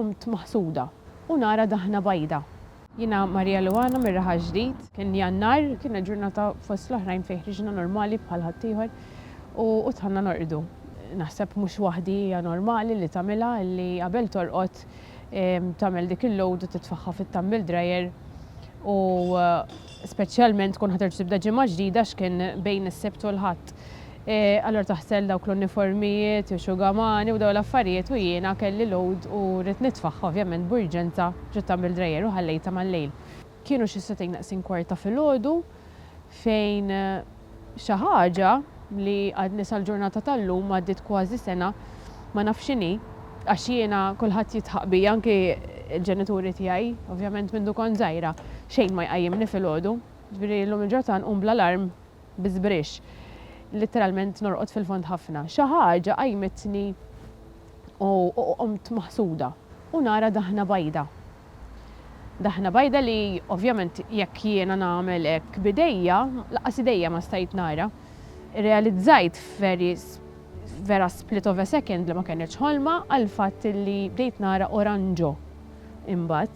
qomt maħsuda u nara daħna bajda. Jina Marija Luana mir-Raħa Ġdid, kien Jannar, kien ġurnata fost l-oħrajn fejn ħriġna normali bħal ħaddieħor u tħanna norqdu. Naħseb mhux waħdi hija normali li tagħmilha li qabel torqod tagħmel dik il-load u titfaħħa fit-tumble dryer u speċjalment tkun ħaterġ tibda ġimgħa ġdida x'kien bejn is-Sebt u l-Ħadd. Allura taħsel dawk l-uniformijiet u xugamani u dawn l-affarijiet u jiena kelli load u rrid nitfaħħa ovvjament b'urġenza ġit-tumble dryer u ħallejta mal-lejl. Kienu xi setejn naqsin kwarta filgħodu fejn xi ħaġa li għadni sal-ġurnata tal-lum għaddit kważi sena ma nafx x'inhi għax jiena kulħadd jitħaq bija anke l-ġenituri tiegħi, ovvjament minn kont żgħira xejn ma jqajjimni filgħodu. Ġifieri llum il-ġurnata nqum bl-alarm biżbrix. Litteralment norqod fil-fond ħafna. Xi ħaġa qajmetni u qomt maħsuda u nara daħna bajda. Daħna bajda li ovvjament jekk jiena nagħmel hekk bidejja, laqas idejja ma stajt nara. Realizzajt vera split of a second li ma kienx ħolma għal fatt li bdejt nara oranġo. Imbagħad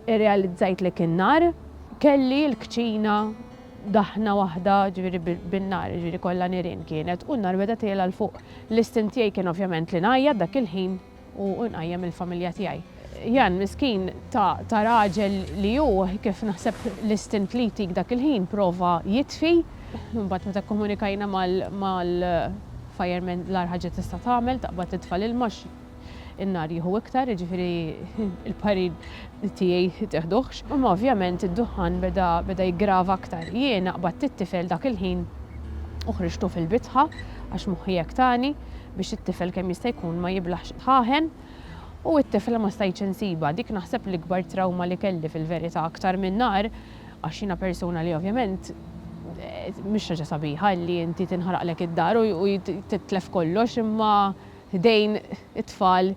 irrealizzajt li kien nar, kelli l-kċina daħna waħda ġifieri bin-nar, ġifieri kollha nirien kienet u n-nar beda tgħela l fuq. L-istin tiegħi kien ovvjament li ngħajjad dak il-ħin u nqajjem il-familja tiegħi. Jan miskin ta' raġel li hu kif naħseb l-istint li tik dak il-ħin prova jitfi. Mbagħad meta kkomunikajna mal-fireman l-ar ħaġa tista' tagħmel taqbad titfa' l-ilma in-nar jieħu iktar, jiġifieri il-parid tiegħi teħduhx. Imma ovvjament id-duħan beda jiggrava aktar. Jiena qbad it-tifel dak il-ħin u ħriġtu fil-bitħa għax moħħi tani biex it-tifel kemm jista' jkun ma jiblaħx ħaħen u t-tifel ma stajtx insiba. Dik naħseb l-ikbar trauma li kelli fil-verità aktar minn nar għax jiena persuna li ovvjament mhix ħaġa sabiħa li inti tinħaraqlek id-dar u titlef kollox imma ħdejn it-tfal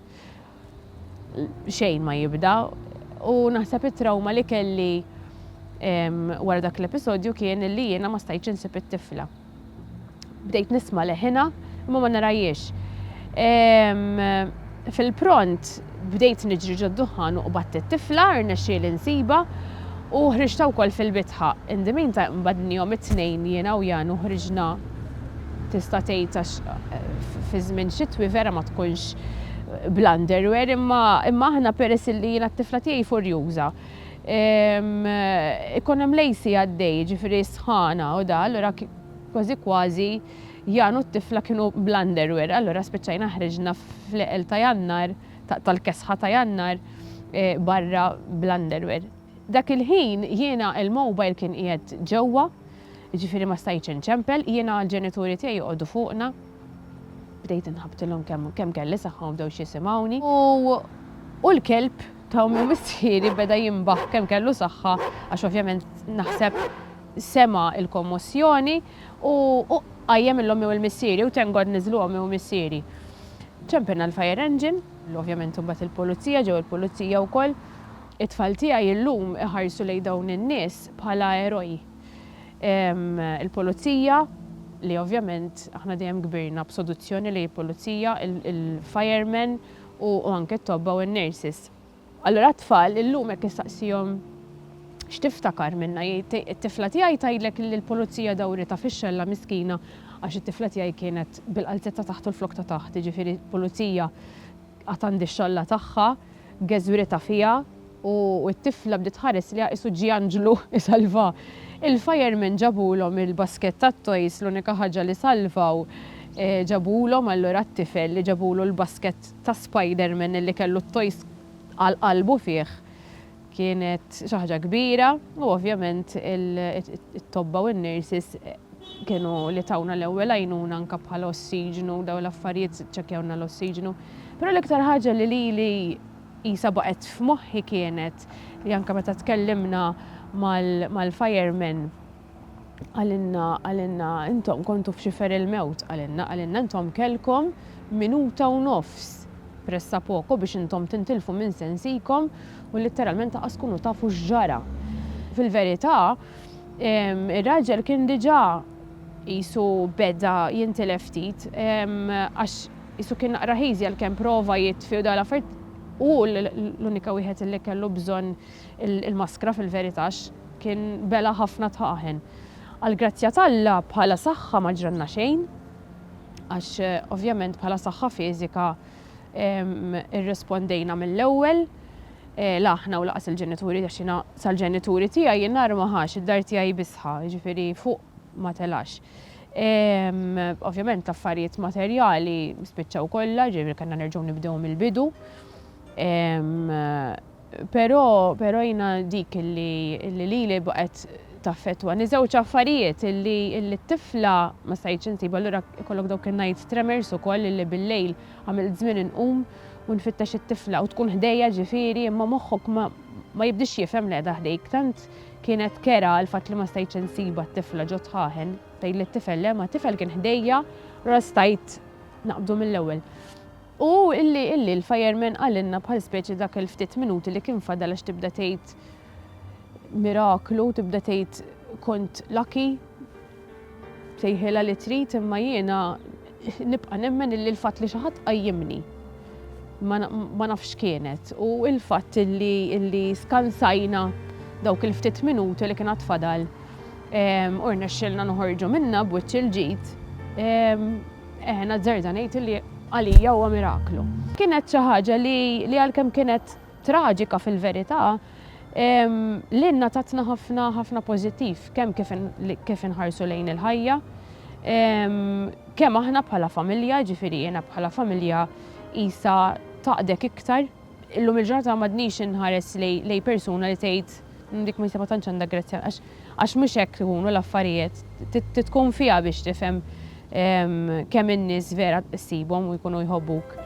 xejn ma jibda u naħseb it-trauma li kelli wara dak l-episodju kien li jiena ma stajtx insib it-tifla. Bdejt nisma' leħinha imma ma narajiex. Fil-pront bdejt niġri ġod-duħan u qbadt it-tifla rnexxieli nsiba u ħriġta wkoll fil-bitħa. In the meantime mbagħad it-tnejn jiena u Jan u ħriġna tista' tgħid fi żmien xitwi vera ma tkunx bl-underwear imma aħna peress li jiena t-tifla tiegħi furjuża. Ikun hemm lejsi għaddej ġifieri sħana u da allura kważi Jan u t-tifla kienu bl-underwear. Allura spiċċajna ħriġna fl-eqel ta' Jannar tal-kesħa ta' Jannar barra bl-underwear. Dak il-ħin jiena il-mobile kien qiegħed ġewwa, ġifieri ma stajtx inċempel, jiena l-ġenituri tiegħi joqogħdu fuqna. Bdejt inħabbtilhom kemm kelli saħħa bdew jisimgħuni. U l-kelb ta' ummi u missieri beda jimbaħ kemm kellu saħħa għax ovvjament naħseb sema l-kommozzjoni u qajjem il-ommi u l-missieri u tengod niżlu ommi u missieri. ċempilna l-fire engine, ovvjament imbagħad il-pulizija ġew il-pulizija wkoll. It-tfal tiegħi llum iħarsu lejn dawn in-nies bħala eroj. Il-pulizija li ovvjament aħna dejjem kbirna b'soluzzjoni li l-pulizija, il-firemen u anke t-tobba u n-nurses. Allura t-tfal illum hekk issaqsihom x'tiftakar minnha, it-tifla tiegħi tgħidlek li l-pulizija dawrita fix-xella miskina għax it-tifla tiegħi kienet bil-qalzetta taħt u l-flok ta' taħt, jiġifieri l-pulizija qatt għandi x-xolla tagħha, geżwirita fiha u t-tifla bdiet ħares li jaqisu Ġianġlu isalva. Il-firemen ġabulhom il-basket tat-toys l-unika ħaġa li salvaw ġabulhom allura t-tifel li ġabulu l-basket ta' Spider-Man li kellu t-toys għal-qalbu fih. Kienet xi ħaġa kbira u ovvjament it-tobba u n-nurses kienu li tawna l-ewwel għajnuna anke bħala ossiġnu dawn l-affarijiet ċekkjawna l-ossiġnu. Però l-iktar ħaġa li qisha baqgħet f'moħħi kienet li anke meta tkellimna mal-firemen għalinna intom kontu f'xifer il-mewt għalinna intom kelkom minuta u nofs pressa poco biex intom tintilfu minn sensikom u letteralment taqqas kunu tafu x'ġara. Fil-verità ir-raġel kien diġà qisu beda jintilef ftit għax qisu kien naqra ħiżi għalkemm prova jitfi u dal affarijiet U l-unika wieħed li kellu bżonn il-maskra fil-veritax kien bela ħafna tħaħen. Għal-grazzja talla bħala saħħa ma ġranna xejn, għax ovvjament bħala saħħa fiżika irrispondejna mill-ewwel, laħna u laqas il-ġenituri għax sal-ġenituri tiegħi jien nar maħax id-dar tiegħi bisħa, ġifieri fuq ma telax. Ovvjament l-affarijiet materjali spiċċaw kollha, ġifieri kellna nerġgħu nibdew mill-bidu. Però jiena dik li baqgħet taffettwa. Żewġ affarijiet illi t-tifla ma stajtx insib, allura ikollok dawk in-night tremors ukoll illi bil-lejl għamilt żmien inqum u nfittex it-tifla u tkun ħdejja ġifieri imma moħħok ma jibdix jifhem li qiegħda ħdejk. Tant kienet kera l-fatt li ma stajtx insiba t-tifla ġo tħaħen, tgħid li t-tifel le ma t-tifel kien ħdejja, allura stajt naqbdu mill-ewwel. U illi l-fireman qalilna bħal speċi dak il-ftit minuti li kien fadal għax tibda tgħid miraklu, tibda tgħid kont lucky, sejħilha li trid, imma jiena nibqa' nemmen illi l-fatt li xi ħadd qajjimni ma nafx kienet. U l-fatt illi skansajna dawk il-ftit minuti li kien tfadal u rnexxilna noħorġu minnha b'wiċċ il-ġid, nazzerda ngħid illi għalija huwa miraklu. Kienet xi ħaġa li għalkemm kienet traġika fil-verità, l-inna tatna ħafna pożittiv, kemm kif inħarsu lejn il-ħajja, kemm aħna bħala familja, ġifieri jiena bħala familja isa taqdek iktar. Illum il-ġurnata m'għadniex inħares lej persuna li tgħid dik ma jsibha tantx għandha grazzja għax mhux hekk ikunu l-affarijiet. Tkun fiha biex tifhem kemm in-nies vera ssibhom u jkunu jħobbuk.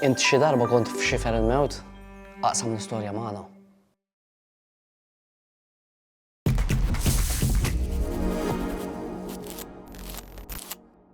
Inti xi darba kont f'xifer il-mewt? Aqsam l-istorja magħna.